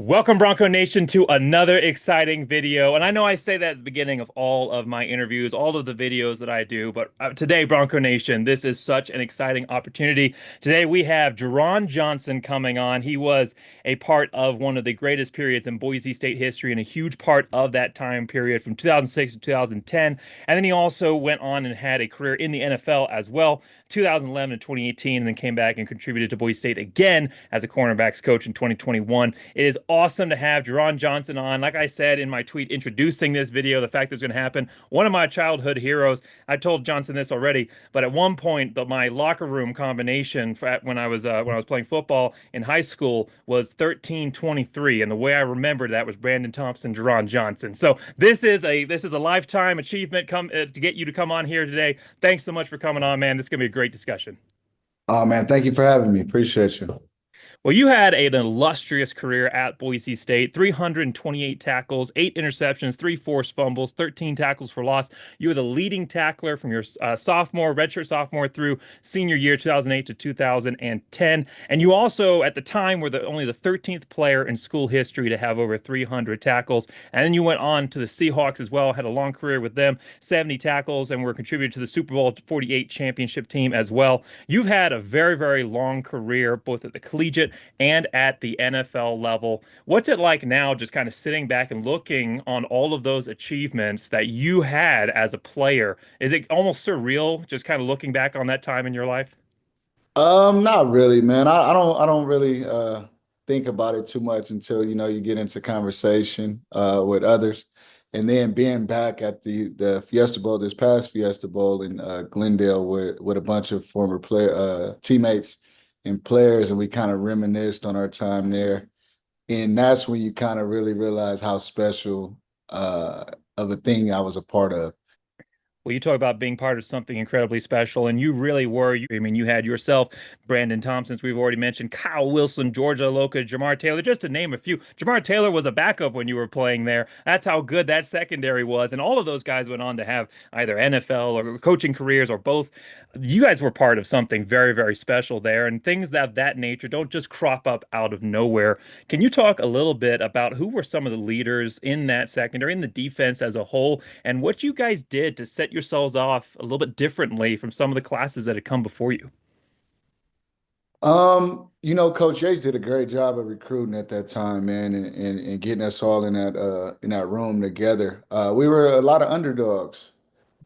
Welcome, Bronco Nation, to another exciting video. And I know I say that at the beginning of all of my interviews, all of the videos that I do, but today, Bronco Nation, this is such an exciting opportunity. Today, we have Jeron Johnson coming on. He was a part of one of the greatest periods in Boise State history and a huge part of that time period from 2006 to 2010. And then he also went on and had a career in the NFL as well, 2011 to 2018, and then came back and contributed to Boise State again as a cornerbacks coach in 2021. It is awesome to have Jeron Johnson on. Like I said in my tweet introducing this video, the fact that it's going to happen, one of my childhood heroes. I told Johnson this already, but at one point, my locker room combination when I was playing football in high school was 1323, and the way I remembered that was Brandon Thompson, Jeron Johnson. So this is a lifetime achievement to get you to come on here today. Thanks so much for coming on, man. This is going to be a great discussion. Oh man, thank you for having me. Appreciate you. Well, you had an illustrious career at Boise State, 328 tackles, 8 interceptions, 3 forced fumbles, 13 tackles for loss. You were the leading tackler from your redshirt sophomore through senior year, 2008 to 2010. And you also, at the time, were only the 13th player in school history to have over 300 tackles. And then you went on to the Seahawks as well, had a long career with them, 70 tackles, and were contributed to the Super Bowl 48 championship team as well. You've had a very, very long career, both at the collegiate and at the NFL level. What's it like now, just kind of sitting back and looking on all of those achievements that you had as a player? Is it almost surreal just kind of looking back on that time in your life? Not really, man. I don't really think about it too much until you get into conversation with others. And then being back at the Fiesta Bowl, this past Fiesta Bowl in Glendale with a bunch of former teammates and players, and we kind of reminisced on our time there. And that's when you kind of really realize how special of a thing I was a part of. Well, you talk about being part of something incredibly special, and you really were. I mean, you had yourself, Brandon Thompson, as we've already mentioned, Kyle Wilson, George Loca, Jamar Taylor, just to name a few. Jamar Taylor was a backup when you were playing there. That's how good that secondary was. And all of those guys went on to have either NFL or coaching careers or both. You guys were part of something very, very special there, and things of that nature don't just crop up out of nowhere. Can you talk a little bit about who were some of the leaders in that secondary, in the defense as a whole, and what you guys did to set yourselves off a little bit differently from some of the classes that had come before you? Coach Yates did a great job of recruiting at that time, man, and getting us all in that room together. We were a lot of underdogs.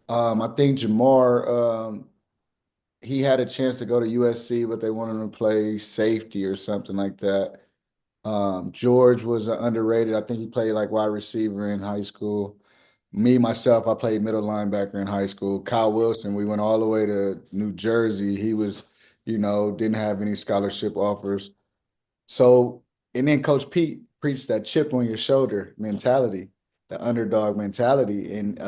I think Jamar, he had a chance to go to USC, but they wanted him to play safety or something like that. George was underrated. I think he played like wide receiver in high school. Me, myself, I played middle linebacker in high school. Kyle Wilson, we went all the way to New Jersey. He was, didn't have any scholarship offers. So, and then Coach Pete preached that chip on your shoulder mentality, the underdog mentality. And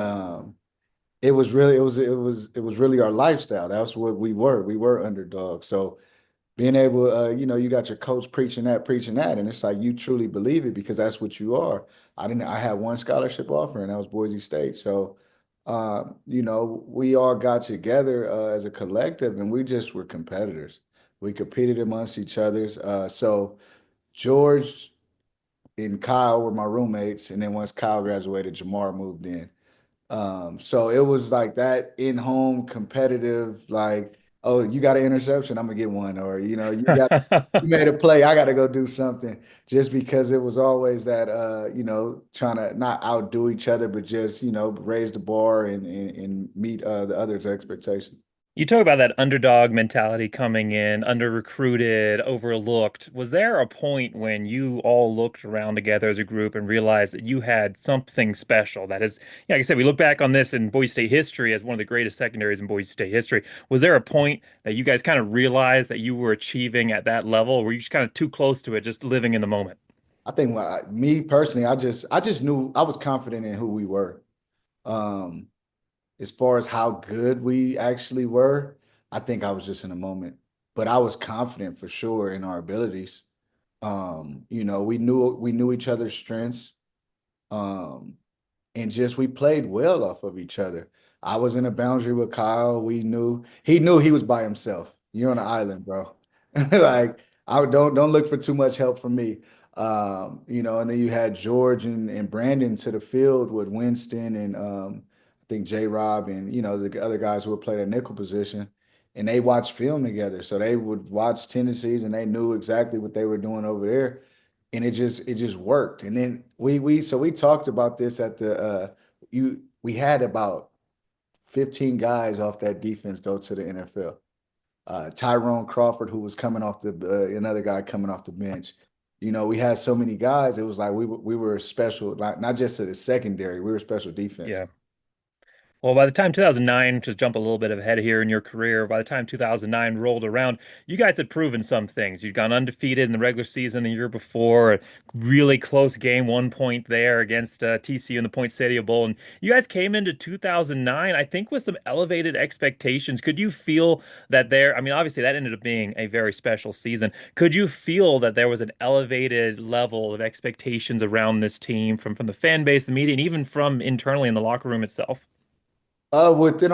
it was really our lifestyle. That's what we were. We were underdogs. So being able, you got your coach preaching that, and it's like you truly believe it because that's what you are. I had one scholarship offer, and that was Boise State. So, we all got together as a collective, and we just were competitors. We competed amongst each others. So George and Kyle were my roommates, and then once Kyle graduated, Jamar moved in. So it was like that in-home competitive, like, oh, you got an interception, I'm gonna get one, or you made a play, I gotta go do something. Just because it was always that trying to not outdo each other, but just, raise the bar and meet the others' expectations. You talk about that underdog mentality coming in, under recruited, overlooked. Was there a point when you all looked around together as a group and realized that you had something special? That is, yeah, like I said, we look back on this in Boise State history as one of the greatest secondaries in Boise State history. Was there a point that you guys kind of realized that you were achieving at that level? Or were you just kind of too close to it, just living in the moment? I think me personally, I just knew I was confident in who we were. Um, as far as how good we actually were, I think I was just in a moment. But I was confident for sure in our abilities. We knew each other's strengths. Um, and just we played well off of each other. I was in a boundary with Kyle. He knew he was by himself. You're on an island, bro. Like I don't look for too much help from me. And then you had George and Brandon to the field with Winston and I think J Rob and the other guys who would play that nickel position, and they watched film together. So they would watch tendencies and they knew exactly what they were doing over there. And it just worked. And then we talked about this at the we had about 15 guys off that defense go to the NFL. Tyrone Crawford, who was coming off another guy coming off the bench. We had so many guys. It was like we were special, like not just to the secondary. We were special defense. Yeah. Well, by the time 2009, just jump a little bit ahead here in your career, by the time 2009 rolled around, you guys had proven some things. You'd gone undefeated in the regular season the year before, a really close game, 1 point there against TCU in the Poinsettia Bowl. And you guys came into 2009, I think, with some elevated expectations. Could you feel that there, I mean, obviously that ended up being a very special season. Could you feel that there was an elevated level of expectations around this team from the fan base, the media, and even from internally in the locker room itself? Within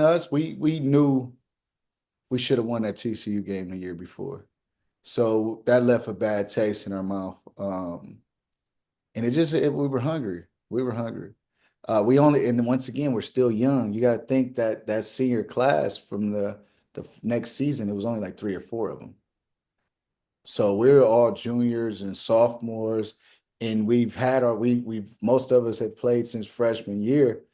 us, we knew we should have won that TCU game the year before. So that left a bad taste in our mouth. And we were hungry. We were hungry. And once again, we're still young. You got to think that that senior class from the next season, it was only like three or four of them. So we're all juniors and sophomores, and we've most of us have played since freshman year.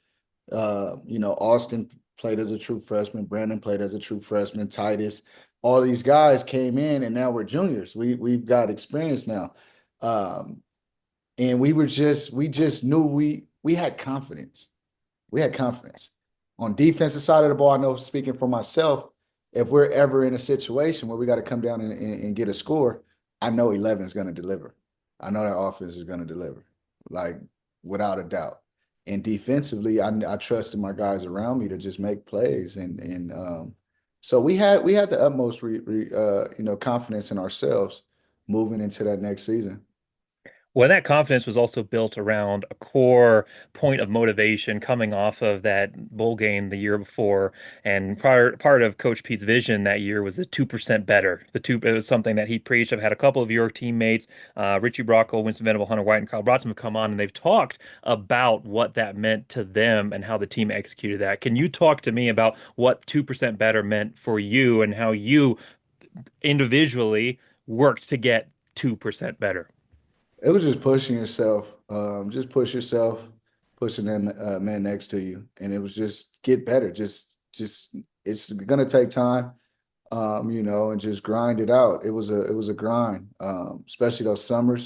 Austin played as a true freshman. Brandon played as a true freshman. Titus, all these guys came in, and now we're juniors. We've got experience now, and we just knew we had confidence. We had confidence on defensive side of the ball. I know, speaking for myself, if we're ever in a situation where we got to come down and get a score, I know 11 is going to deliver. I know that offense is going to deliver, like without a doubt. And defensively, I trusted my guys around me to just make plays, and so we had the utmost confidence in ourselves moving into that next season. Well, that confidence was also built around a core point of motivation coming off of that bowl game the year before. And part of Coach Pete's vision that year was the 2% better. It was something that he preached. I've had a couple of your teammates, Richie Brockel, Winston Venable, Hunter White, and Kyle Brotzman have come on, and they've talked about what that meant to them and how the team executed that. Can you talk to me about what 2% better meant for you and how you individually worked to get 2% better? It was just pushing yourself, just push yourself, pushing that man next to you, and it was just get better. Just it's gonna take time, and just grind it out. It was a grind, especially those summer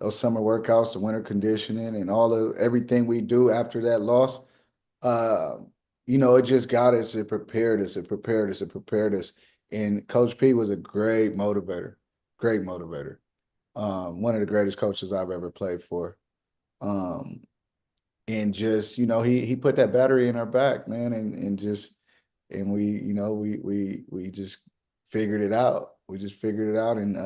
workouts, the winter conditioning, and everything we do after that loss. Uh, it just got us. It prepared us. It prepared us. It prepared us. And Coach P was a great motivator. Great motivator. One of the greatest coaches I've ever played for. Um, and just, he put that battery in our back, man, and we just figured it out. We just figured it out. And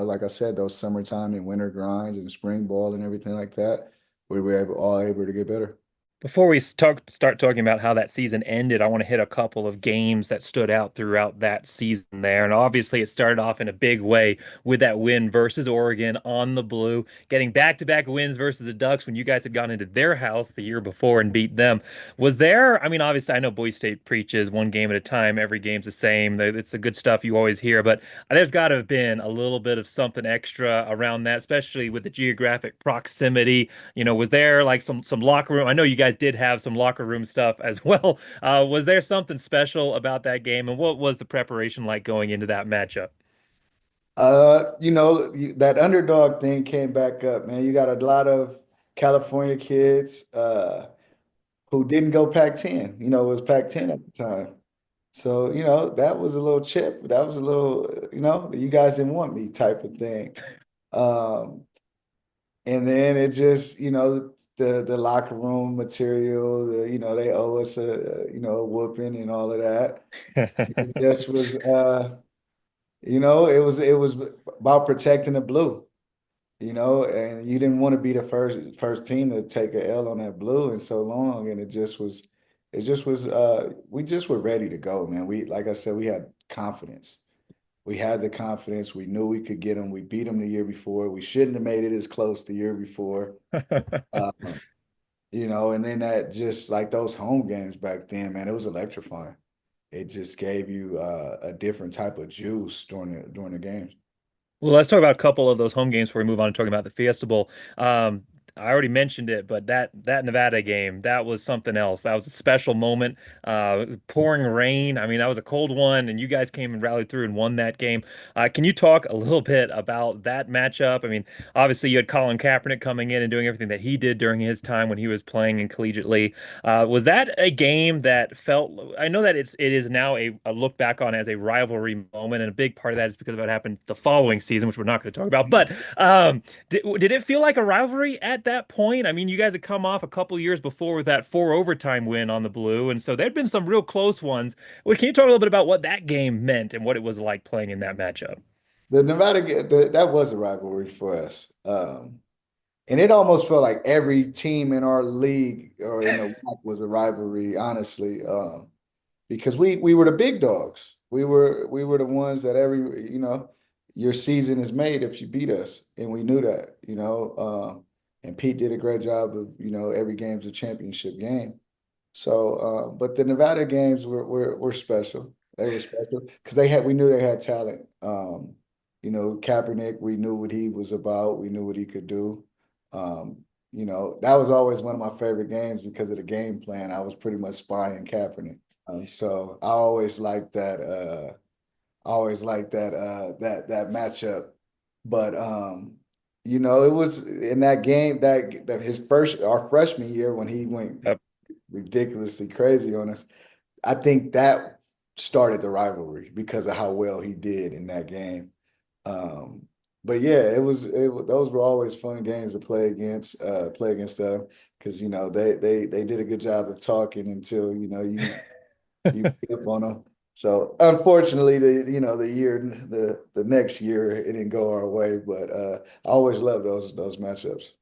like I said, those summertime and winter grinds and spring ball and everything like that, we were all able to get better. Before we start talking about how that season ended, I want to hit a couple of games that stood out throughout that season there. And obviously, it started off in a big way with that win versus Oregon on the blue, getting back-to-back wins versus the Ducks when you guys had gone into their house the year before and beat them. Was there, I mean, obviously, I know Boise State preaches one game at a time, every game's the same. It's the good stuff you always hear, but there's got to have been a little bit of something extra around that, especially with the geographic proximity. Was there like some locker room? I know you guys did have some locker room stuff as well. Was there something special about that game, and what was the preparation like going into that matchup? That underdog thing came back up, man. You got a lot of California kids who didn't go Pac-10. It was Pac-10 at the time. So, that was a little chip. That was a little, you guys didn't want me type of thing. Um, and then it just, the locker room material, they owe us a whooping and all of that. It just was it was about protecting the blue, and you didn't want to be the first team to take a L on that blue in so long. And we just were ready to go, man. Like I said, we had confidence. We had the confidence. We knew we could get them. We beat them the year before. We shouldn't have made it as close the year before. Um, and then that just like those home games back then, man, it was electrifying. It just gave you a different type of juice during the games. Well, let's talk about a couple of those home games before we move on to talking about the Fiesta Bowl. I already mentioned it, but that Nevada game, that was something else. That was a special moment. Pouring rain. I mean, that was a cold one, and you guys came and rallied through and won that game. Can you talk a little bit about that matchup? I mean, obviously you had Colin Kaepernick coming in and doing everything that he did during his time when he was playing in collegiately. Was that a game that felt? I know that it is now a look back on as a rivalry moment, and a big part of that is because of what happened the following season, which we're not going to talk about. But did it feel like a rivalry at that point? I mean, you guys had come off a couple years before with that four overtime win on the Blue, and so there'd been some real close ones. Well, can you talk a little bit about what that game meant and what it was like playing in that matchup? The Nevada that was a rivalry for us. And it almost felt like every team in our league or in the WAC was a rivalry, honestly, because we were the big dogs. We were the ones that your season is made if you beat us, and we knew that. And Pete did a great job of every game's a championship game. So, but the Nevada games were special. They were special because we knew they had talent. Kaepernick, we knew what he was about. We knew what he could do. That was always one of my favorite games because of the game plan. I was pretty much spying Kaepernick. So I always liked that. That matchup. But it was in that game that our freshman year when he went Yep. ridiculously crazy on us. I think that started the rivalry because of how well he did in that game. But yeah, those were always fun games to play against them because they did a good job of talking until you beat up on them. So unfortunately, the next year it didn't go our way, but I always loved those matchups.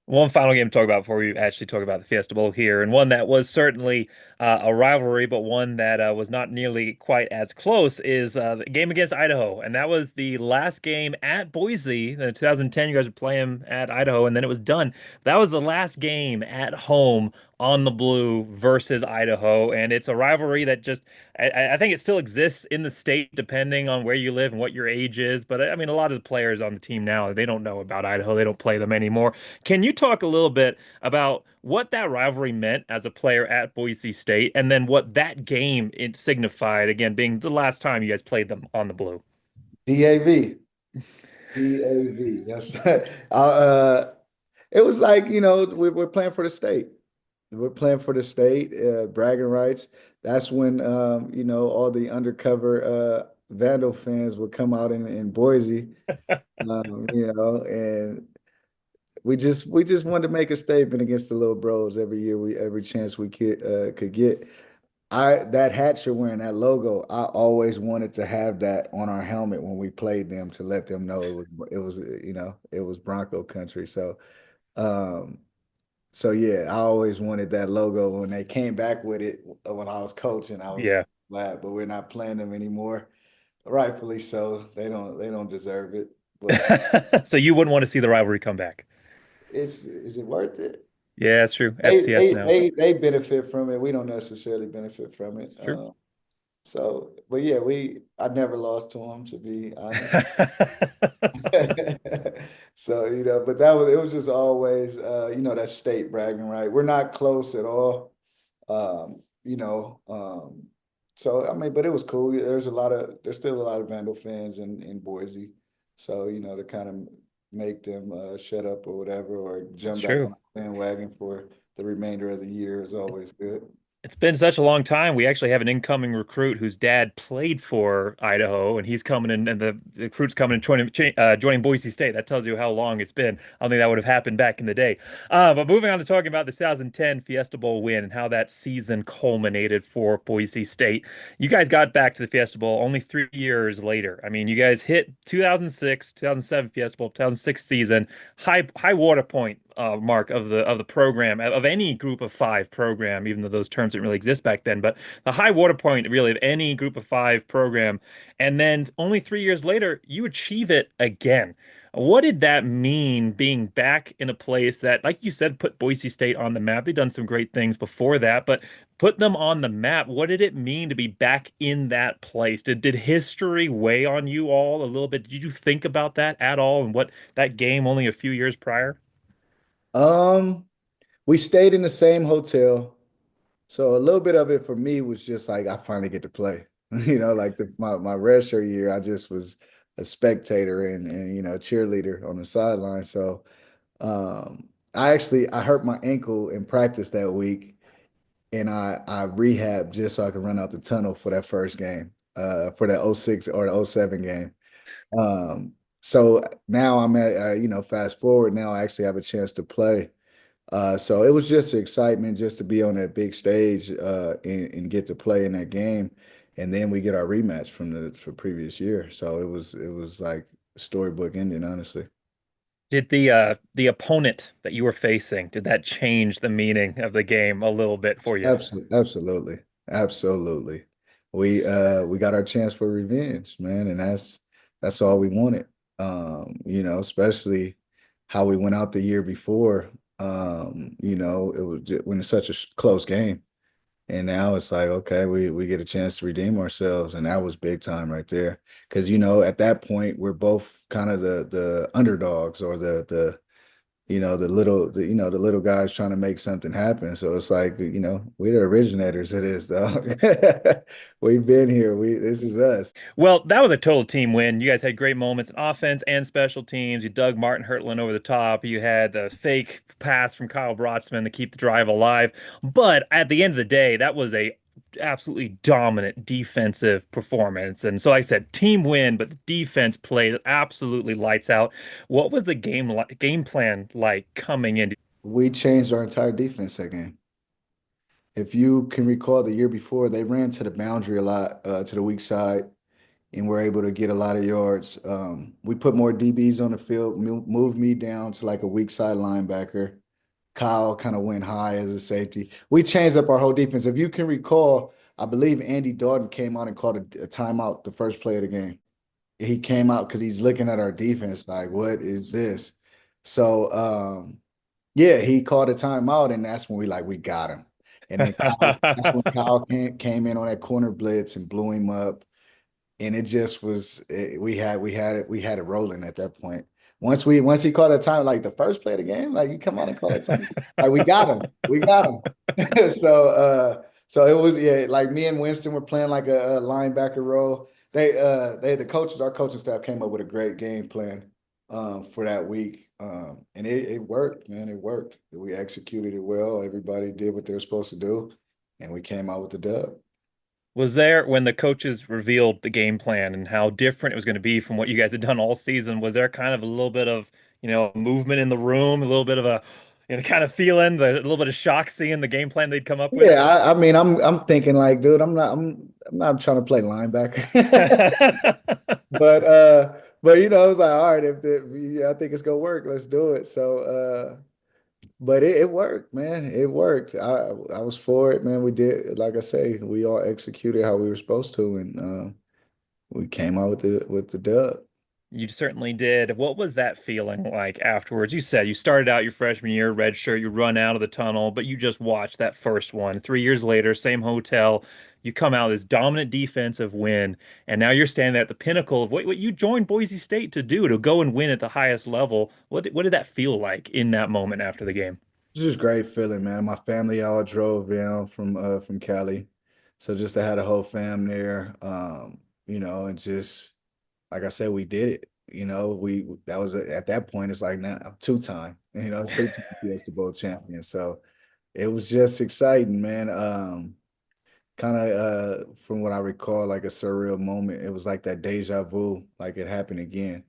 One final game to talk about before we actually talk about the Fiesta Bowl here, and one that was certainly a rivalry, but one that was not nearly quite as close is the game against Idaho, and that was the last game at Boise. In 2010, you guys were playing at Idaho, and then it was done. That was the last game at home on the Blue versus Idaho, and it's a rivalry that just I think it still exists in the state depending on where you live and what your age is. But I mean, a lot of the players on the team now they don't know about Idaho, they don't play them anymore. Can you talk a little bit about what that rivalry meant as a player at Boise State, and then what that game it signified, again, being the last time you guys played them on the Blue? DAV, DAV. That's it was like we're playing for the state. We're playing for the state, bragging rights. That's when all the undercover Vandal fans would come out in Boise, and we just wanted to make a statement against the little bros every year. Every chance we could get. That hat you're wearing, that logo, I always wanted to have that on our helmet when we played them to let them know it was Bronco country. Um, so yeah, I always wanted that logo. When they came back with it when I was coaching, I was Yeah. glad, but we're not playing them anymore. Rightfully so. They don't deserve it. But So you wouldn't want to see the rivalry come back. is it worth it? Yeah, that's true. They FCS they now. they they benefit from it. We don't necessarily benefit from it. It's true. But yeah, I never lost to them, to be honest. So, but it was just always that state bragging, right? We're not close at all. Um, you know, so I mean, but it was cool. There's still a lot of Vandal fans in Boise. So, to kind of make them shut up or whatever, or It's jump back on true. the bandwagon for the remainder of the year is always good. It's been such a long time. We actually have an incoming recruit whose dad played for Idaho, and he's coming in, and the recruit's coming and joining Boise State. That tells you how long it's been. I don't think that would have happened back in the day. But moving on to talking about the 2010 Fiesta Bowl win and how that season culminated for Boise State. You guys got back to the Fiesta Bowl only 3 years later. I mean, you guys hit 2006, 2007 Fiesta Bowl, 2006 season, high water point mark of the program of any group of five program, even though those terms didn't really exist back then. But the high water point really of any group of five program, and then only 3 years later, you achieve it again. What did that mean being back in a place that, like you said, put Boise State on the map? They've done some great things before that, but put them on the map. What did it mean to be back in that place? Did history weigh on you all a little bit? Did you think about that at all and what that game only a few years prior? Um, we stayed in the same hotel. So a little bit of it for me was just like I finally get to play. Like my redshirt year, I just was a spectator and cheerleader on the sideline. So I hurt my ankle in practice that week, and I rehabbed just so I could run out the tunnel for that first game, for that '06 or the '07 game. Um, so now I'm at fast forward now I actually have a chance to play. So it was just excitement just to be on that big stage and get to play in that game. And then we get our rematch from the previous year. So it was like storybook ending, honestly. Did the opponent that you were facing, did that change the meaning of the game a little bit for you? Absolutely, absolutely, absolutely. We got our chance for revenge, man, and that's all we wanted. Especially how we went out the year before. It was just, when it's such a close game. And now it's like, okay, we get a chance to redeem ourselves, and that was big time right there. Because at that point we're both kind of the underdogs or the little guys trying to make something happen. So it's like, we're the originators of this, dog. We've been here. This is us. Well, that was a total team win. You guys had great moments in offense and special teams. You dug Martin Hurtland over the top. You had the fake pass from Kyle Brotzman to keep the drive alive. But at the end of the day, that was a absolutely dominant defensive performance. And so, like I said, team win, but the defense played absolutely lights out. What was the game plan like coming into? We changed our entire defense that game. If you can recall the year before, they ran to the boundary a lot, to the weak side, and were able to get a lot of yards. We put more DBs on the field, moved me down to like a weak side linebacker. Kyle kind of went high as a safety. We changed up our whole defense. If you can recall, I believe Andy Dalton came out and called a timeout the first play of the game. He came out because he's looking at our defense like, what is this? So yeah, he called a timeout, and that's when we got him. And then that's when Kyle came in on that corner blitz and blew him up. And it just was we had it rolling at that point. Once he called that time, like the first play of the game, like you come on and call that time. Like we got him. We got him. So it was, yeah, like me and Winston were playing like a linebacker role. The coaches, our coaching staff came up with a great game plan for that week. And it worked, man. It worked. We executed it well. Everybody did what they were supposed to do, and we came out with the dub. Was there when the coaches revealed the game plan and how different it was going to be from what you guys had done all season? Was there kind of a little bit of, movement in the room, a little bit of a, kind of feeling, a little bit of shock seeing the game plan they'd come up with? Yeah, I mean, I'm thinking like, dude, I'm not trying to play linebacker, but it was like, all right, yeah, I think it's gonna work, let's do it. So, but it worked, man, it worked. I was for it, man. We did, like I say, we all executed how we were supposed to, and we came out with the dub. You certainly did. What was that feeling like afterwards? You said you started out your freshman year, red shirt, you run out of the tunnel, but you just watched that first one. 3 years later, same hotel, you come out this dominant defensive win, and now you're standing at the pinnacle of what you joined Boise State to do, to go and win at the highest level. What did that feel like in that moment after the game? It's just great feeling, man. My family all drove down from Cali, so just to have the whole fam there, and just like I said, we did it. We that was at that point. It's like now I'm two-time, two-time Fiesta Bowl champion. So it was just exciting, man. Kind of from what I recall, like a surreal moment. It was like that deja vu, like it happened again.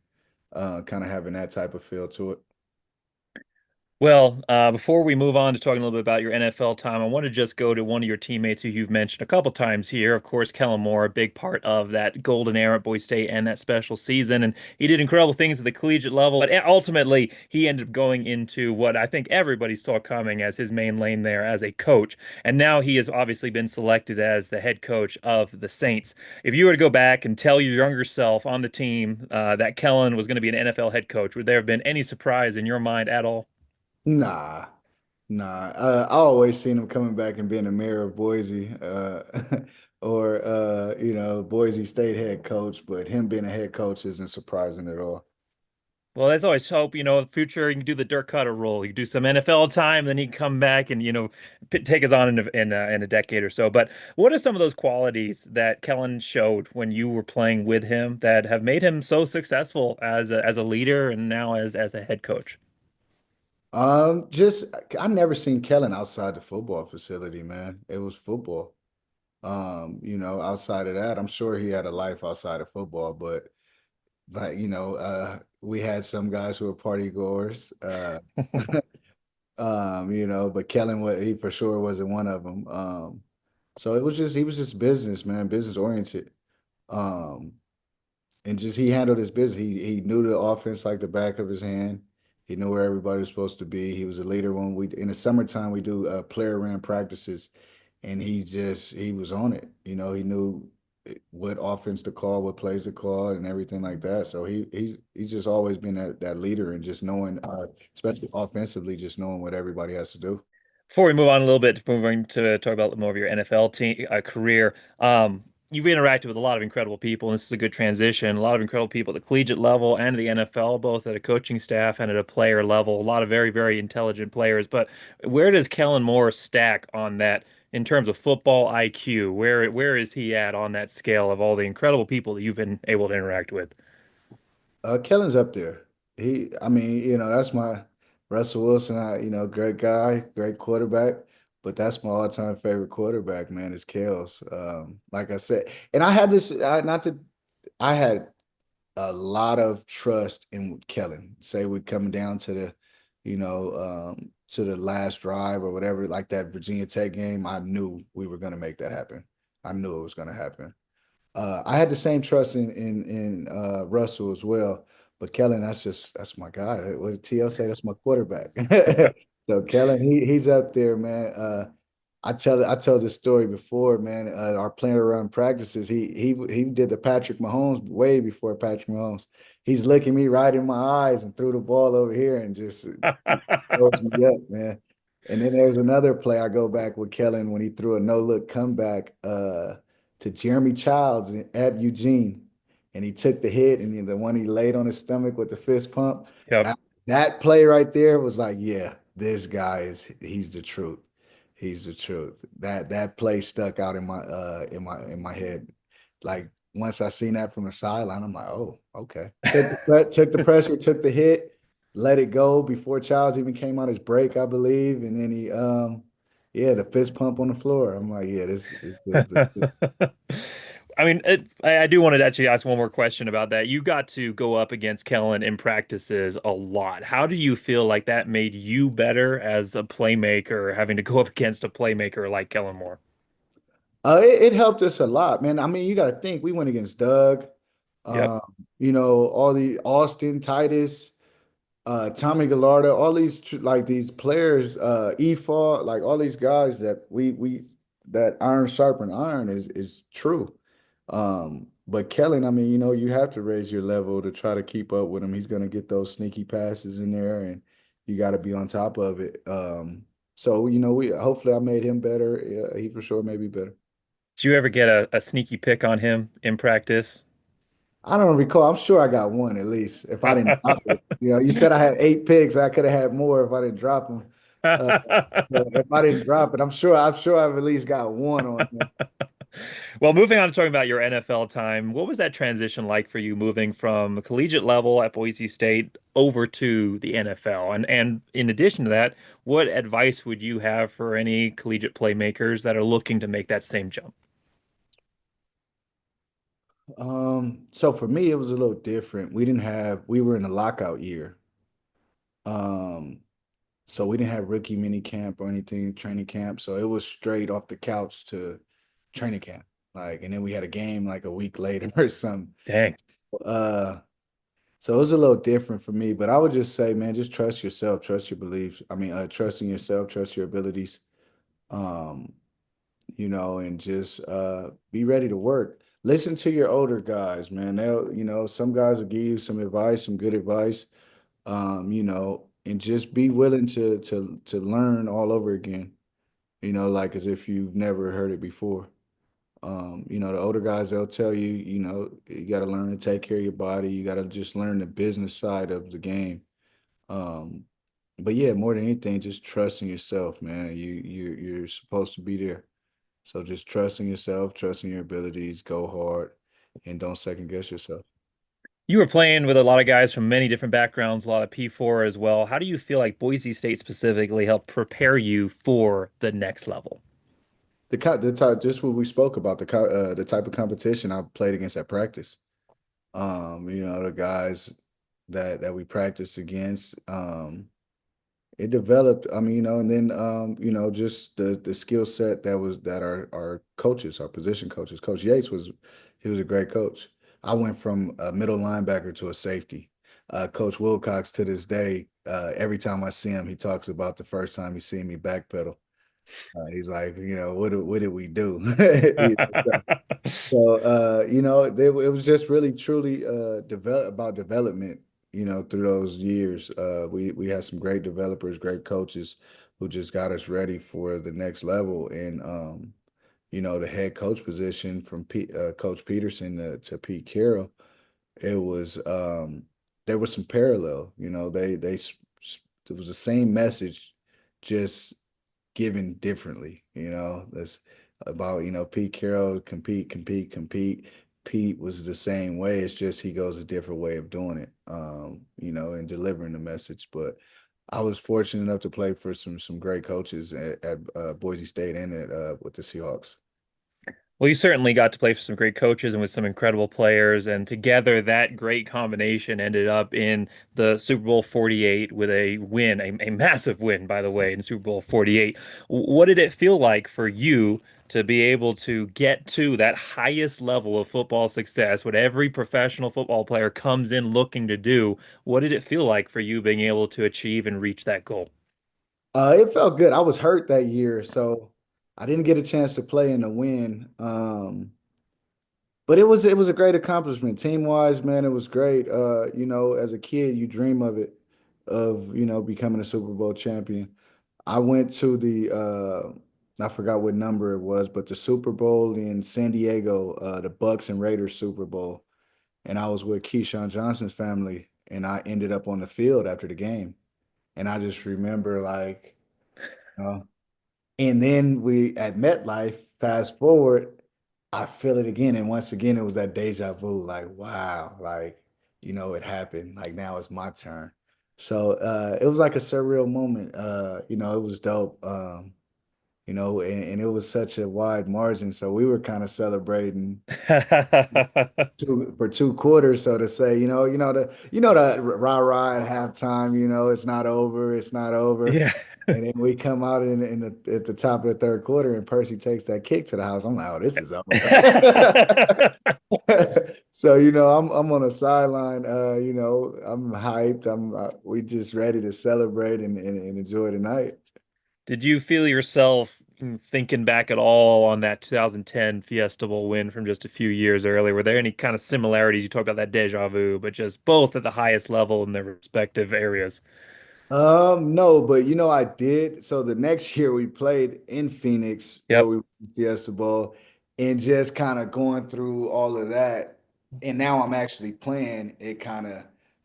Kind of having that type of feel to it. Well, before we move on to talking a little bit about your NFL time, I want to just go to one of your teammates who you've mentioned a couple times here. Of course, Kellen Moore, a big part of that golden era at Boise State and that special season. And he did incredible things at the collegiate level. But ultimately, he ended up going into what I think everybody saw coming as his main lane there as a coach. And now he has obviously been selected as the head coach of the Saints. If you were to go back and tell your younger self on the team that Kellen was going to be an NFL head coach, would there have been any surprise in your mind at all? Nah, nah. I always seen him coming back and being the mayor of Boise, or Boise State head coach. But him being a head coach isn't surprising at all. Well, there's always hope, the future you can do the Dirk Cutter role. You can do some NFL time, then he can come back and, take us on in a decade or so. But what are some of those qualities that Kellen showed when you were playing with him that have made him so successful as a leader and now as a head coach? Just I never seen Kellen outside the football facility, man. It was football. Outside of that, I'm sure he had a life outside of football, but we had some guys who were party goers. But Kellen he for sure wasn't one of them. So he was just business, man, business oriented. Um, and just he handled his business. He knew the offense like the back of his hand. He knew where everybody was supposed to be. He was a leader when we in the summertime we do player ran practices, and he was on it. He knew what offense to call, what plays to call, and everything like that. So he's just always been that leader and just knowing, especially offensively, just knowing what everybody has to do. Before we move on a little bit, moving to talk about more of your NFL team career, you've interacted with a lot of incredible people, and this is a good transition. A lot of incredible people at the collegiate level and the NFL, both at a coaching staff and at a player level. A lot of very, very intelligent players. But where does Kellen Moore stack on that in terms of football IQ? Where is he at on that scale of all the incredible people that you've been able to interact with? Kellen's up there. I mean, that's my Russell Wilson. Great guy, great quarterback. But that's my all-time favorite quarterback, man, is Kels. Like I said, and I had this, I had a lot of trust in Kellen. Say we come down to to the last drive or whatever, like that Virginia Tech game. I knew we were going to make that happen. I knew it was going to happen. I had the same trust in Russell as well, but Kellen, that's my guy. What did TL say? That's my quarterback. So Kellen, he's up there, man. I tell this story before, man. Our playing around practices, he did the Patrick Mahomes way before Patrick Mahomes. He's looking me right in my eyes and threw the ball over here and just throws me up, man. And then there's another play I go back with Kellen when he threw a no-look comeback to Jeremy Childs at Eugene. And he took the hit and the one he laid on his stomach with the fist pump. Yep. That play right there was like, yeah, this guy he's the truth. He's the truth. That play stuck out in my head. Like once I seen that from the sideline, I'm like, oh, okay. Took the pressure, took the hit, let it go before Childs even came on his break, I believe. And then yeah, the fist pump on the floor. I'm like, yeah, this I mean, I do want to actually ask one more question about that. You got to go up against Kellen in practices a lot. How do you feel like that made you better as a playmaker, having to go up against a playmaker like Kellen Moore? it helped us a lot, man. I mean, you got to think we went against Doug, Yep. um, all the Austin, Titus, Tommy Gallardo, all these like these players, EFA, like all these guys that we that iron sharpen iron is true. But Kellen, I mean, you have to raise your level to try to keep up with him. He's gonna get those sneaky passes in there, and you got to be on top of it. So we hopefully I made him better. He for sure made me better. Did you ever get a sneaky pick on him in practice? I don't recall. I'm sure I got one at least if I didn't drop it. You said I had 8 picks. I could have had more if I didn't drop them. Uh, but if I didn't drop it, I'm sure I've at least got one on there. Well, moving on to talking about your NFL time, what was that transition like for you moving from the collegiate level at Boise State over to the NFL? And in addition to that, what advice would you have for any collegiate playmakers that are looking to make that same jump? So for me, it was a little different. We were in a lockout year. So we didn't have rookie mini camp or anything, training camp. So it was straight off the couch to training camp. Like, and then we had a game like a week later or something. Dang. Uh, so it was a little different for me, but I would just say, man, just trust yourself, trust your beliefs. I mean, trust in yourself, trust your abilities. Um, and just be ready to work. Listen to your older guys, man. Some guys will give you some advice, some good advice. And just be willing to learn all over again. Like as if you've never heard it before. The older guys, they'll tell you, you got to learn to take care of your body. You got to just learn the business side of the game. Um, but yeah, more than anything, just trust in yourself, man. You're supposed to be there. So just trust in yourself, trust in your abilities, go hard, and don't second guess yourself. You were playing with a lot of guys from many different backgrounds, a lot of P4 as well. How do you feel like Boise State specifically helped prepare you for the next level? The type, just what we spoke about, the type of competition I played against at practice. The guys that we practiced against. It developed, I mean, and then just the skill set that our coaches, our position coaches. Coach Yates he was a great coach. I went from a middle linebacker to a safety. Coach Wilcox to this day, every time I see him, he talks about the first time he seen me backpedal. He's like, what did we do? So, it was just really truly about development, through those years. We had some great developers, great coaches who just got us ready for the next level. And the head coach position from Coach Peterson to Pete Carroll, it was there was some parallel. It was the same message, just given differently. That's about, Pete Carroll, compete, compete, compete. Pete was the same way. It's just he goes a different way of doing it, and delivering the message. But I was fortunate enough to play for some great coaches at Boise State and at with the Seahawks. Well, you certainly got to play for some great coaches and with some incredible players, and together that great combination ended up in the Super Bowl 48 with a win, a massive win, by the way, in Super Bowl 48. What did it feel like for you to be able to get to that highest level of football success, what every professional football player comes in looking to do? What did it feel like for you being able to achieve and reach that goal? It felt good. I was hurt that year, so I didn't get a chance to play in the win. But it was a great accomplishment. Team wise, man, it was great. As a kid, you dream of it, of becoming a Super Bowl champion. I went to I forgot what number it was, but the Super Bowl in San Diego, the Bucks and Raiders Super Bowl, and I was with Keyshawn Johnson's family, and I ended up on the field after the game, and I just remember like, uh, and then we at MetLife, fast forward, I feel it again. And once again, it was that deja vu, like, wow, like, it happened. Like now it's my turn. So it was like a surreal moment. It was dope. And it was such a wide margin. So we were kind of celebrating for 2 quarters, so to say, the rah-rah at halftime, it's not over, it's not over. Yeah. And then we come out at the top of the third quarter and Percy takes that kick to the house. I'm like, oh, this is over. So, I'm on the sideline, I'm hyped. We just ready to celebrate and enjoy the night. Did you feel yourself thinking back at all on that 2010 Fiesta Bowl win from just a few years earlier? Were there any kind of similarities? You talk about that deja vu, but just both at the highest level in their respective areas. No, but I did. So the next year we played in Phoenix where Yep. we won Fiesta Bowl and just kind of going through all of that. And now I'm actually playing. It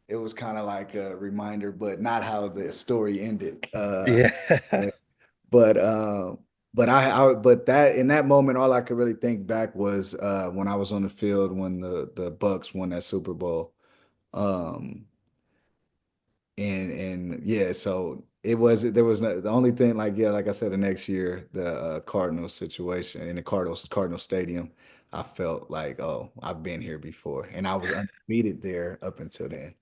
was kind of like a reminder, but not how the story ended. Yeah. But but that in that moment, all I could really think back was when I was on the field when the Bucks won that Super Bowl. Um, and yeah, so there was no, the only thing like yeah, like I said, the next year the Cardinals situation in the Cardinal Stadium, I felt like oh I've been here before, and I was undefeated there up until then.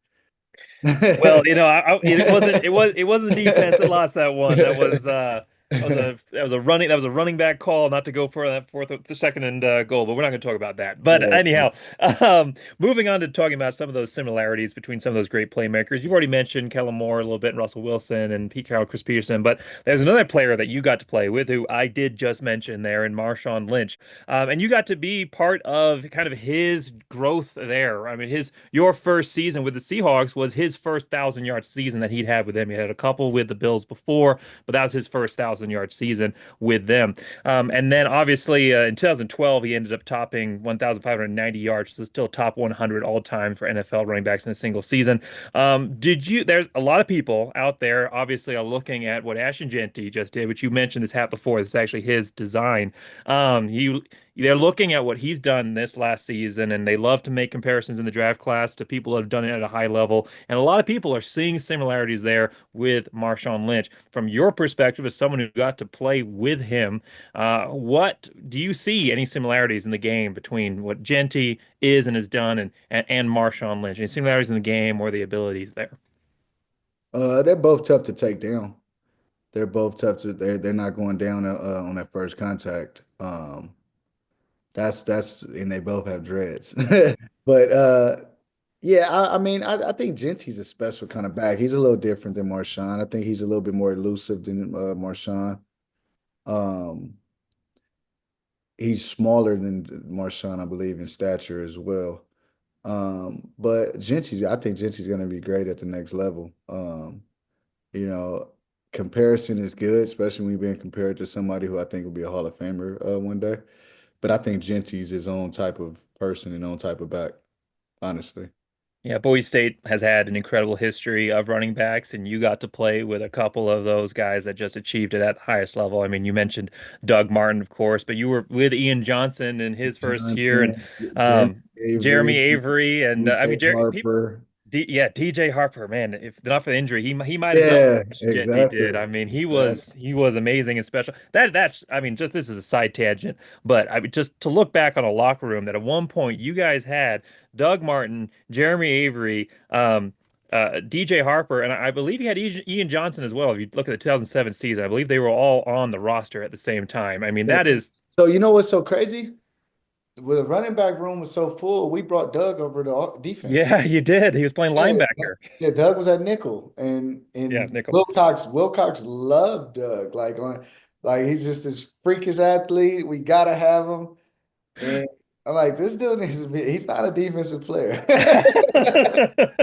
Well, it wasn't the defense that lost that one. That was a running back call not to go for that fourth the second and goal, but we're not going to talk about that. But Yeah. anyhow, moving on to talking about some of those similarities between some of those great playmakers. You've already mentioned Kellen Moore a little bit, and Russell Wilson and Pete Carroll, Chris Peterson, but there's another player that you got to play with who I did just mention there in Marshawn Lynch. And you got to be part of kind of his growth there. I mean, his your first season with the Seahawks was his first 1,000 yard season that he'd had with them. He had a couple with the Bills before, but that was his first 1,000 yard season with them. And then obviously in 2012 he ended up topping 1,590 yards, so still top 100 all time for NFL running backs in a single season. Did you? There's a lot of people out there obviously are looking at what Ashton Jeanty just did, which you mentioned this hat before. This is actually his design. He they're looking at what he's done this last season, and they love to make comparisons in the draft class to people that have done it at a high level. And a lot of people are seeing similarities there with Marshawn Lynch. From your perspective, as someone who got to play with him, what do you see any similarities in the game between what Genty is and has done and Marshawn Lynch? Any similarities in the game or the abilities there? They're both tough to take down. They're both tough to they're not going down on that first contact. That's and they both have dreads. But yeah, I mean I think Genty's a special kind of back. He's a little different than Marshawn. I think he's a little bit more elusive than Marshawn. Um, he's smaller than Marshawn, I believe, in stature as well. But I think Genty's gonna be great at the next level. You know, comparison is good, especially when you're being compared to somebody who I think will be a Hall of Famer one day. But I think Genty's his own type of person and own type of back, honestly. Yeah, Boise State has had an incredible history of running backs, and you got to play with a couple of those guys that just achieved it at the highest level. I mean, you mentioned Doug Martin, of course, but you were with Ian Johnson in his first year, and Johnson, Jeremy um, Jeremy Avery, Avery, and I mean, DJ Harper. Yeah, DJ Harper, man, if not for the injury, he might have done Yeah, what Jeanty did. exactly. I mean, Exactly. he was amazing and special. That's I mean, just this is a side tangent, but I mean, just to look back on a locker room that at one point you guys had Doug Martin, Jeremy Avery, DJ Harper, and I believe he had Ian Johnson as well. If you look at the 2007 season, I believe they were all on the roster at the same time. I mean, Yeah. that is So you know what's so crazy? The running back room was so full, we brought Doug over to defense. yeah, you did. He was playing Yeah, linebacker. yeah, Doug was at nickel, Yeah, and nickel. Wilcox loved Doug. Like he's just this freakish athlete. We gotta have him. And I'm like, this dude needs to be. He's not a defensive player.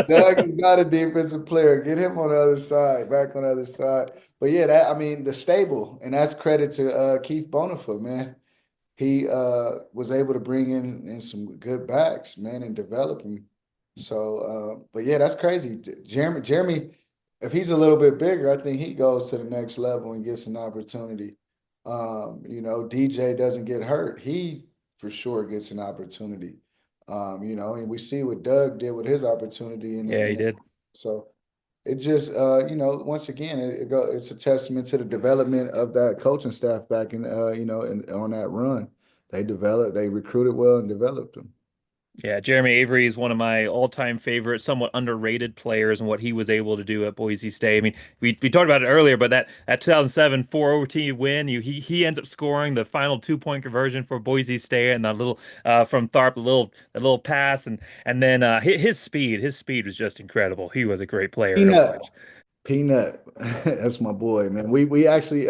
Doug is not a defensive player. Get him on the other side, back on the other side. But yeah, that I mean, the stable, and that's credit to Keith Bonifa, man. He was able to bring in some good backs, man, and develop them. So, but yeah, that's crazy. Jeremy, if he's a little bit bigger, I think he goes to the next level and gets an opportunity. DJ doesn't get hurt. He for sure gets an opportunity. And we see what Doug did with his opportunity Yeah, he did. so it just once again it's a testament to the development of that coaching staff back in on that run. They recruited well and developed them. Yeah, Jeremy Avery is one of my all-time favorite, somewhat underrated players and what he was able to do at Boise State. I mean, we talked about it earlier, but that 2007 4 OT win, he ends up scoring the final 2 point conversion for Boise State and that little from Tharp, the little pass and then his speed was just incredible. He was a great player to Peanut, watch. Peanut, that's my boy, man. We actually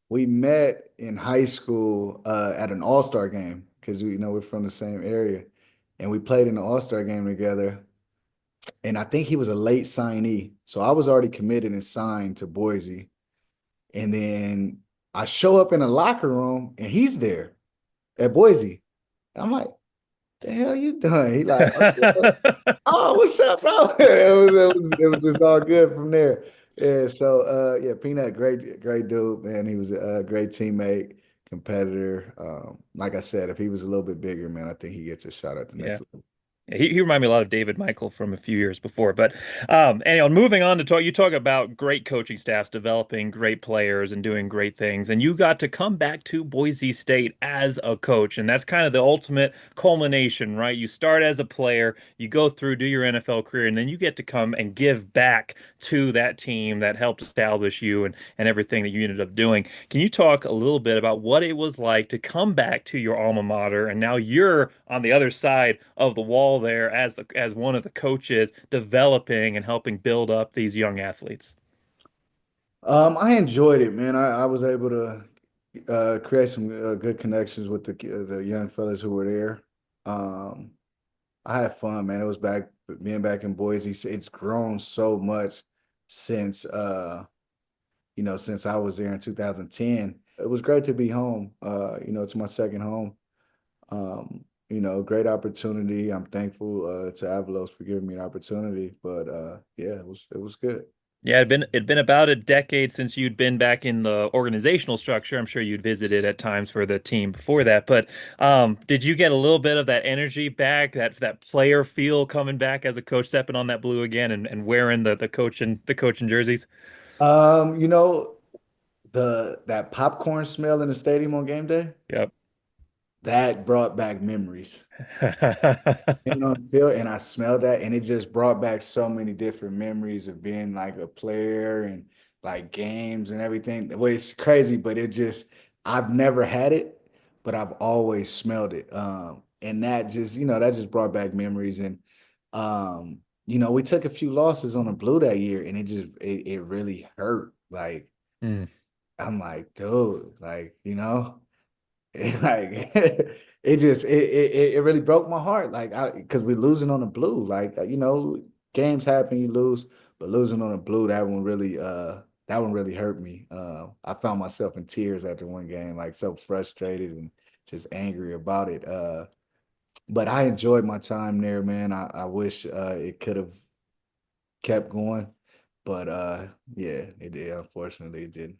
we met in high school at an all-star game because we're from the same area, and we played in the all-star game together. And I think he was a late signee. So I was already committed and signed to Boise. And then I show up in the locker room and he's there at Boise. And I'm like, the hell you doing? He like, oh, what's up, bro? It was just all good from there. Yeah, so yeah, Peanut, great dude, man. He was a great teammate, competitor. Like I said, if he was a little bit bigger, man, I think he gets a shot at the Yeah. next level. Yeah, he reminded me a lot of David Michael from a few years before. But anyhow, moving on to talk, you talk about great coaching staffs developing great players and doing great things, and you got to come back to Boise State as a coach, and that's kind of the ultimate culmination, right? You start as a player, you go through, do your NFL career, and then you get to come and give back to that team that helped establish you and everything that you ended up doing. Can you talk a little bit about what it was like to come back to your alma mater, and now you're on the other side of the wall there as as one of the coaches developing and helping build up these young athletes? I enjoyed it, man. I was able to create some good connections with the young fellas who were there. Um, I had fun, man. It was back being back in Boise. It's grown so much since since I was there in 2010. It was great to be home. To my second home. Great opportunity. I'm thankful to Avalos for giving me an opportunity. But yeah, it was good. Yeah, it'd been about a decade since you'd been back in the organizational structure. I'm sure you'd visited at times for the team before that, but did you get a little bit of that energy back, that player feel coming back as a coach, stepping on that blue again and wearing the coaching jerseys? Um, you know, that popcorn smell in the stadium on game day, Yep. that brought back memories. On the field, and I smelled that, and it just brought back so many different memories of being like a player and like games and everything. Well, it's crazy, but I've never had it, but I've always smelled it. And that just brought back memories. And we took a few losses on the blue that year, and it really hurt. Like Mm. I'm like, dude, like it really broke my heart. Like because we're losing on the blue. Like games happen, you lose, but losing on the blue, that one really hurt me. I found myself in tears after one game, like so frustrated and just angry about it. But I enjoyed my time there, man. I wish it could have kept going, but yeah, it did. Unfortunately, it didn't.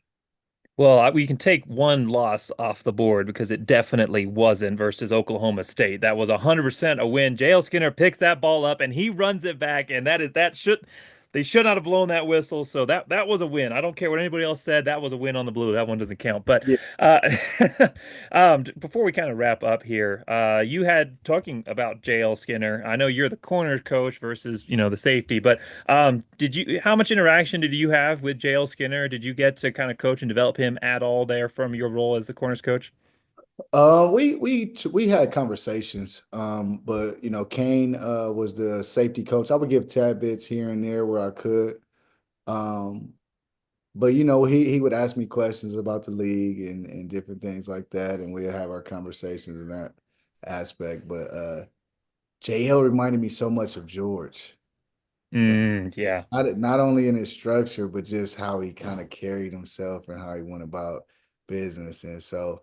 Well, we can take one loss off the board because it definitely wasn't versus Oklahoma State. That was 100% a win. JL Skinner picks that ball up and he runs it back, and that should they should not have blown that whistle. So that was a win. I don't care what anybody else said. That was a win on the blue. That one doesn't count. But Yeah. uh, before we kind of wrap up here, you had talking about JL Skinner. I know you're the corner coach versus the safety, but how much interaction did you have with JL Skinner? Did you get to kind of coach and develop him at all there from your role as the corners coach? We had conversations, but Kane was the safety coach. I would give tad bits here and there where I could, um, but he would ask me questions about the league and different things like that, and we'd have our conversations in that aspect. But JL reminded me so much of George, Yeah. not only in his structure, but just how he kind of carried himself and how he went about business, and so.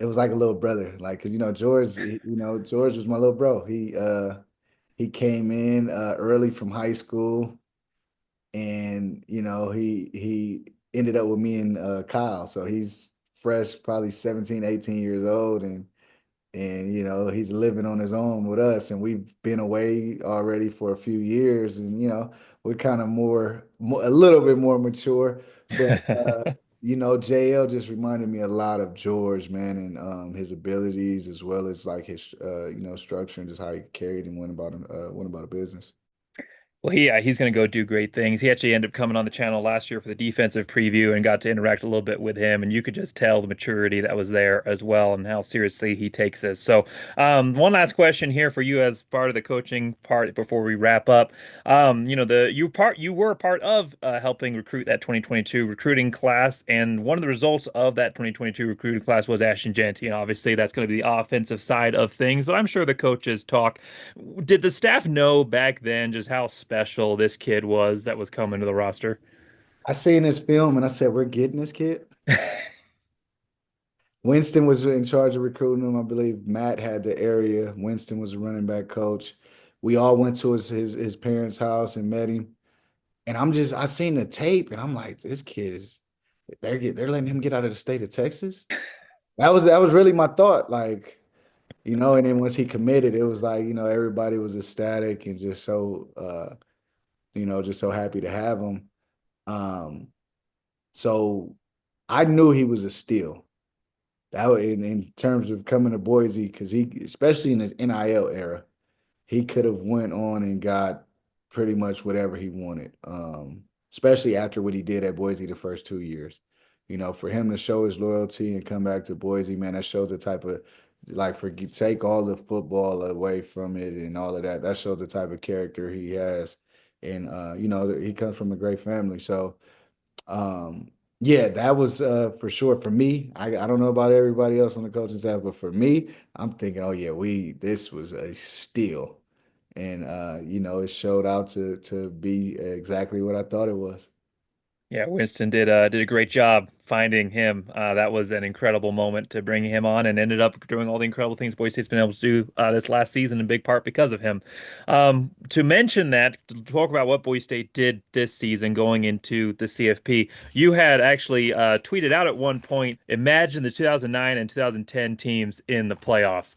It was like a little brother, like because George was my little bro. He came in early from high school, and he ended up with me and Kyle. So he's fresh, probably 17, 18 years old, and he's living on his own with us, and we've been away already for a few years, and we're kind of more a little bit more mature, but JL just reminded me a lot of George, man, and his abilities as well as like his structure and just how he carried and went about a business. Well, he's going to go do great things. He actually ended up coming on the channel last year for the defensive preview and got to interact a little bit with him, and you could just tell the maturity that was there as well and how seriously he takes this. So, one last question here for you as part of the coaching part before we wrap up. You were part of helping recruit that 2022 recruiting class, and one of the results of that 2022 recruiting class was Ashton Jeanty, and obviously that's going to be the offensive side of things. But I'm sure the coaches talk. Did the staff know back then just how special this kid was that was coming to the roster? I seen this film and I said, we're getting this kid. Winston was in charge of recruiting him. I believe Matt had the area. Winston was the running back coach. We all went to his parents' house and met him. And I seen the tape and I'm like, this kid they're letting him get out of the state of Texas. That was really my thought. Like, And then once he committed, it was like, everybody was ecstatic and just so, just so happy to have him. Um, so I knew he was a steal. In terms of coming to Boise, because especially in his NIL era, he could have went on and got pretty much whatever he wanted. Especially after what he did at Boise the first 2 years. For him to show his loyalty and come back to Boise, man, that shows the type of like take all the football away from it and all of that. That shows the type of character he has. And he comes from a great family. So yeah, that was for sure for me. I don't know about everybody else on the coaching staff, but for me, I'm thinking, oh yeah, this was a steal. And it showed out to be exactly what I thought it was. Yeah, Winston did a great job finding him. That was an incredible moment to bring him on, and ended up doing all the incredible things Boise State's been able to do this last season in big part because of him. To mention that, to talk about what Boise State did this season going into the CFP, you had actually tweeted out at one point, imagine the 2009 and 2010 teams in the playoffs.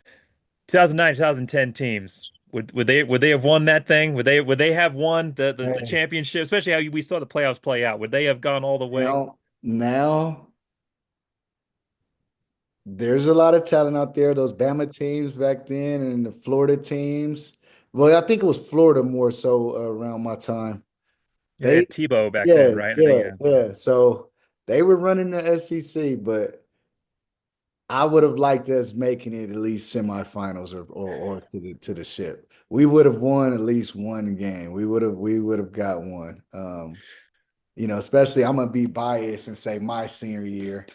2009, 2010 teams. Would they have won that thing? Would they have won the Hey, championship? Especially how we saw the playoffs play out. Would they have gone all the way? now there's a lot of talent out there. Those Bama teams back then and the Florida teams. Well, I think it was Florida more so around my time. Yeah, they They, had Tebow back yeah, then, right? I think yeah, yeah. yeah. So they were running the SEC, but I would have liked us making it at least semifinals or to the ship. We would have won at least one game. We would have got one. Especially I'm gonna be biased and say my senior year.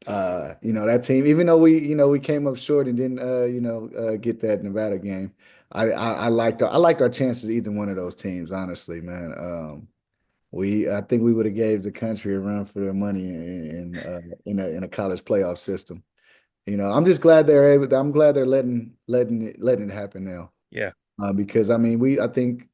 That team, even though we came up short and didn't get that Nevada game. I liked our chances either one of those teams, honestly, man. I think we would have gave the country a run for their money in a college playoff system. I'm just glad I'm glad they're letting it happen now. Yeah. Because I mean, I think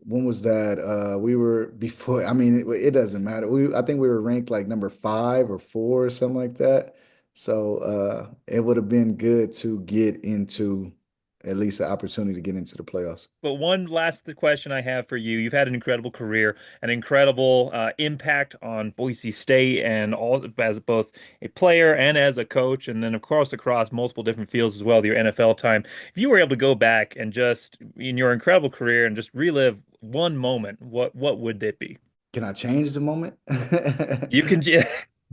when was that? We were before. I mean, it doesn't matter. I think we were ranked like number 5 or 4 or something like that. So it would have been good to get into at least an opportunity to get into the playoffs. But one last question I have for you. You've had an incredible career, an incredible impact on Boise State and all as both a player and as a coach, and then of course across multiple different fields as well, with your NFL time. If you were able to go back and just in your incredible career and just relive one moment, what would it be? Can I change the moment? You can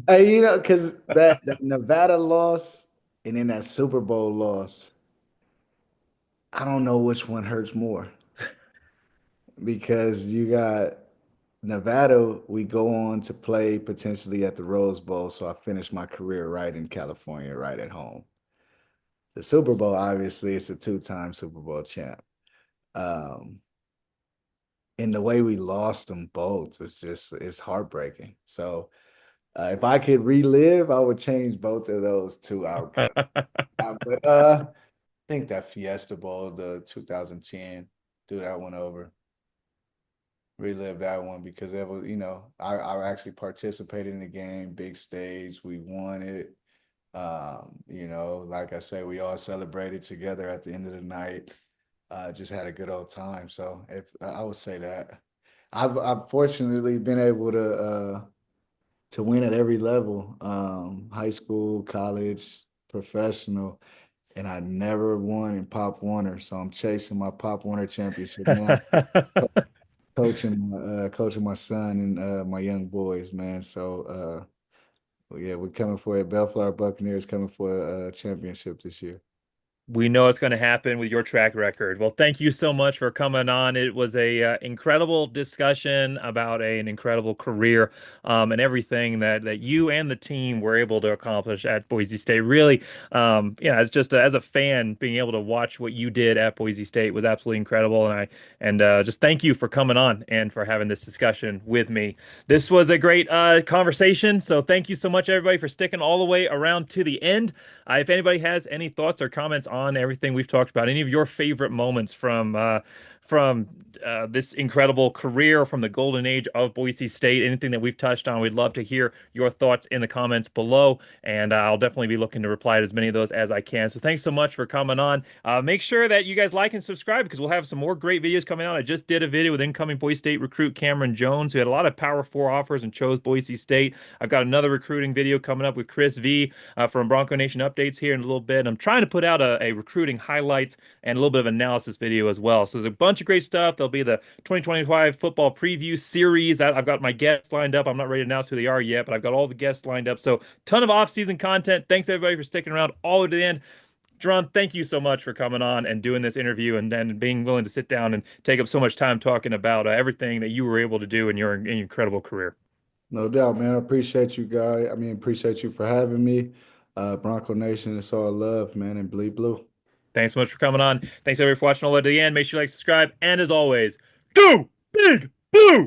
Hey, because that Nevada loss and then that Super Bowl loss, I don't know which one hurts more because you got Nevada, we go on to play potentially at the Rose Bowl. So I finished my career right in California, right at home. The Super Bowl, obviously, it's a two-time Super Bowl champ. Um, and the way we lost them both it's heartbreaking. So if I could relive, I would change both of those two outcomes. But I think that Fiesta Bowl, the 2010, do that one over. Relive that one because that was, I actually participated in the game, big stage, we won it. Like I said, we all celebrated together at the end of the night. Just had a good old time. So if I would say that. I've fortunately been able to win at every level, high school, college, professional, and I never won in Pop Warner. So I'm chasing my Pop Warner championship now, coaching my son and my young boys, man. So yeah, we're coming for it. Bellflower Buccaneers coming for a championship this year. We know it's going to happen with your track record. Well, thank you so much for coming on. It was a incredible discussion about an incredible career, and everything that you and the team were able to accomplish at Boise State. Really, yeah, as just as a fan, being able to watch what you did at Boise State was absolutely incredible. And just thank you for coming on and for having this discussion with me. This was a great conversation. So thank you so much, everybody, for sticking all the way around to the end. If anybody has any thoughts or comments on everything we've talked about, any of your favorite moments from this incredible career, from the golden age of Boise State. Anything that we've touched on, we'd love to hear your thoughts in the comments below, and I'll definitely be looking to reply to as many of those as I can. So thanks so much for coming on. Make sure that you guys like and subscribe because we'll have some more great videos coming out. I just did a video with incoming Boise State recruit Cameron Jones, who had a lot of Power 4 offers and chose Boise State. I've got another recruiting video coming up with Chris V from Bronco Nation Updates here in a little bit. I'm trying to put out a recruiting highlights and a little bit of analysis video as well. So there's a bunch of great stuff. There'll be the 2025 football preview series. I've got my guests lined up. I'm not ready to announce who they are yet, but I've got all the guests lined up. So ton of off-season content. Thanks everybody for sticking around all the way to the end. Jeron, thank you so much for coming on and doing this interview and then being willing to sit down and take up so much time talking about everything that you were able to do in your incredible career. No doubt, man. I appreciate you, guy. I mean, appreciate you for having me. Bronco Nation, it's all love, man, and bleed blue. Thanks so much for coming on. Thanks everybody for watching all the way to the end. Make sure you like, subscribe, and as always, go big blue!